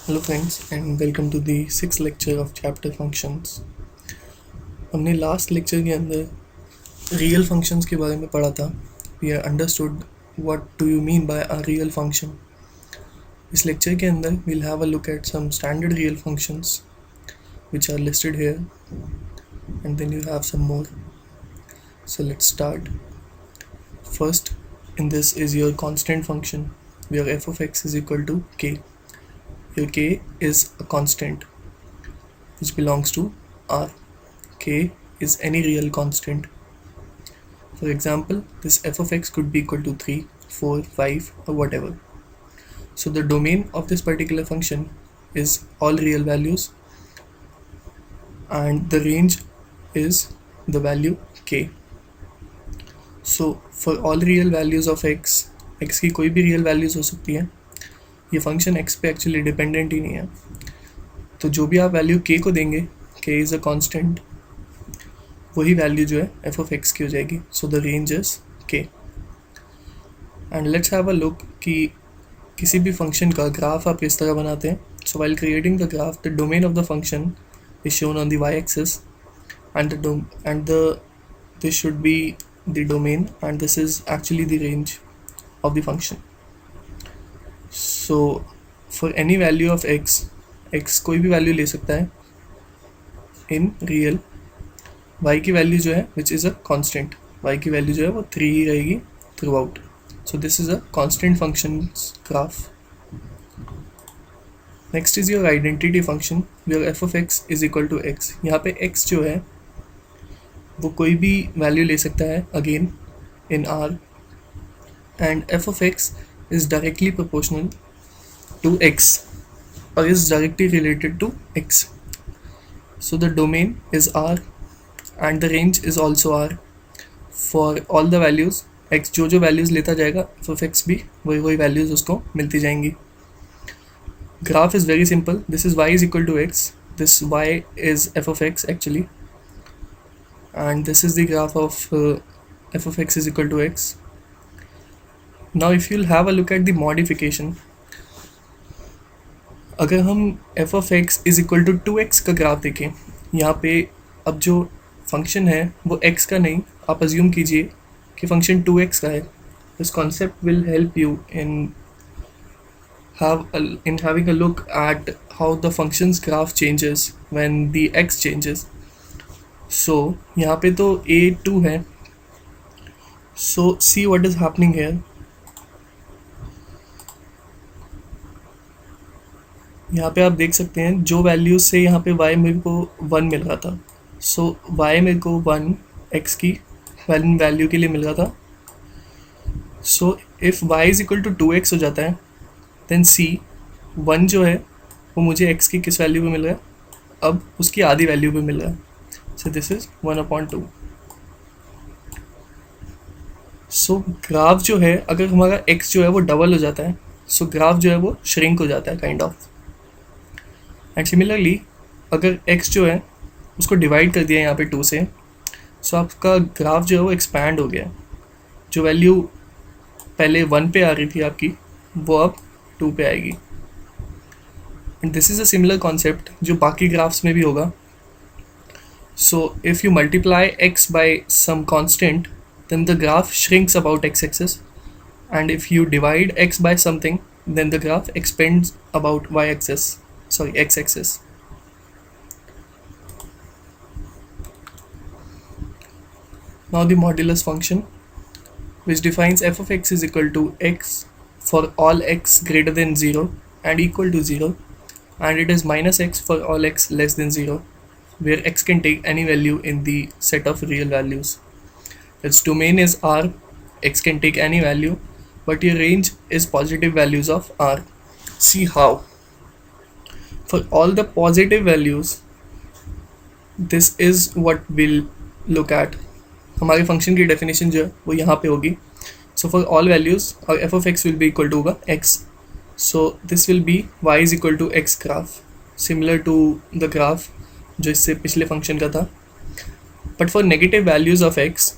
Hello friends and welcome to the six lecture of chapter functions. हमने last lecture के अंदर real functions के बारे में पढ़ा था। We are understood what do you mean by a real function. इस लेक्चर के अंदर we'll have a look at some standard real functions which are listed here, and then you have some more. So let's start. First in this is your constant function where f of x is equal to k. Here k is a constant which belongs to R. K is any real constant. For example, this f of x could be equal to 3, 4, 5 or whatever. So the domain of this particular function is all real values and the range is the value k. So for all real values of x की कोई भी real values हो सकती है। ये function x पे actually dependent ही नहीं है, तो जो भी आप वैल्यू k को देंगे, k इज़ अ कांस्टेंट, वही वैल्यू जो है f of x की हो जाएगी. So the range is k. And let's have a look कि किसी भी फंक्शन का ग्राफ आप किस तरह बनाते हैं. So while creating the graph, the domain of the function is shown on the y-axis and this should be the domain and this is actually the range of the function. So for any value of x कोई भी value ले सकता है in real. y की value जो है which is a constant, y की value जो है वो 3 ही रहेगी throughout. So this is a constant functions graph. Next is your identity function where F of X is equal to X. यहाँ पे एक्स जो है वो कोई भी वैल्यू ले सकता है again in R, and F of X is directly proportional to X और is directly related to X. So the domain is R and the range is also R for all the values. X जो values लेता जाएगा F of x भी वही values उसको मिलती जाएंगी. Graph is very simple. This is y is equal to x, this y is f of x actually, and this is the graph of f of x is equal to x. Now if you'll have a look at the modification, अगर हम f of x is equal to 2x का graph देखें, यहाँ पे अब जो function है वो x का नहीं, आप अज्यूम कीजिए कि फंक्शन 2x का है. This concept will help you in having a look at how the function's graph changes when the x changes. So यहाँ पे तो a2 है. So see what is happening here. यहाँ पे आप देख सकते हैं जो वैल्यू से यहाँ पे y मेरे को 1 मिल रहा था. So y मेरे को 1 x की वैल्यू के लिए मिल रहा था. So if y is equal to 2x हो जाता है, देन सी 1 जो है वो मुझे x की किस वैल्यू पे मिल रहा है, अब उसकी आधी वैल्यू पे मिल रहा है. So this is 1/2. So graph जो है अगर हमारा x जो है वो डबल हो जाता है, सो ग्राफ जो है वो श्रिंक हो जाता है काइंड ऑफ. एंड सिमिलरली अगर x जो है उसको डिवाइड कर दिया यहाँ पे 2 से, सो आपका ग्राफ जो है वो एक्सपैंड हो गया. जो वैल्यू पहले 1 पे आ रही थी आपकी वो अब 2 पे आएगी. And this is a similar concept जो बाकी ग्राफ्स में भी होगा. So if you multiply x by some constant then the graph shrinks about x axis, and if you divide x by something then the graph expands about y axis, sorry x axis. Now the modulus function which defines f of x is equal to x for all x greater than 0 and equal to 0, and it is minus x for all x less than 0, where x can take any value in the set of real values. Its domain is R, x can take any value, but your range is positive values of R. See how. For all the positive values, this is what we'll look at. हमारे function की definition जो है वो यहाँ पे होगी. So for all values our f of x will be equal to होगा x. So this will be y is equal to x graph, similar to the graph जो इससे पिछले फंक्शन का था. But for negative values of x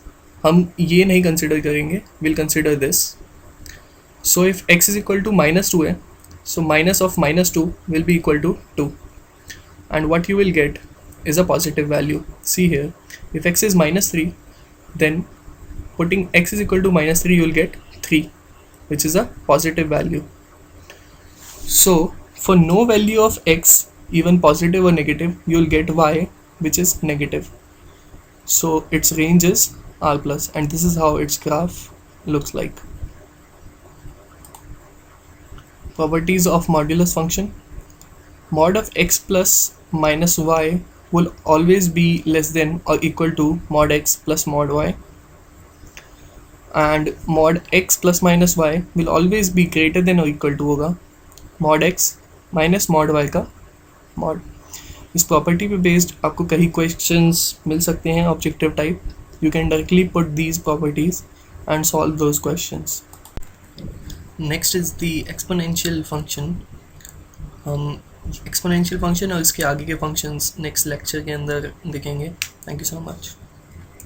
हम ये नहीं consider करेंगे, we'll consider this. So if x is equal to -2 है, So minus of minus 2 will be equal to 2, and what you will get is a positive value. See here, if x is minus 3, then putting x is equal to minus 3, you will get 3, which is a positive value. So for no value of x, even positive or negative, you will get y, which is negative. So its range is r plus, and this is how its graph looks like. Properties of modulus function. Mod of x plus minus y will always be less than or equal to mod x plus mod y, and mod x plus minus y will always be greater than or equal to होगा mod x minus mod y का mod. इस property पे based आपको कई questions मिल सकते हैं objective type. You can directly put these properties and solve those questions. Next is the exponential function. हम exponential function और इसके आगे के फंक्शंस नेक्स्ट लेक्चर के अंदर देखेंगे. Thank you so much.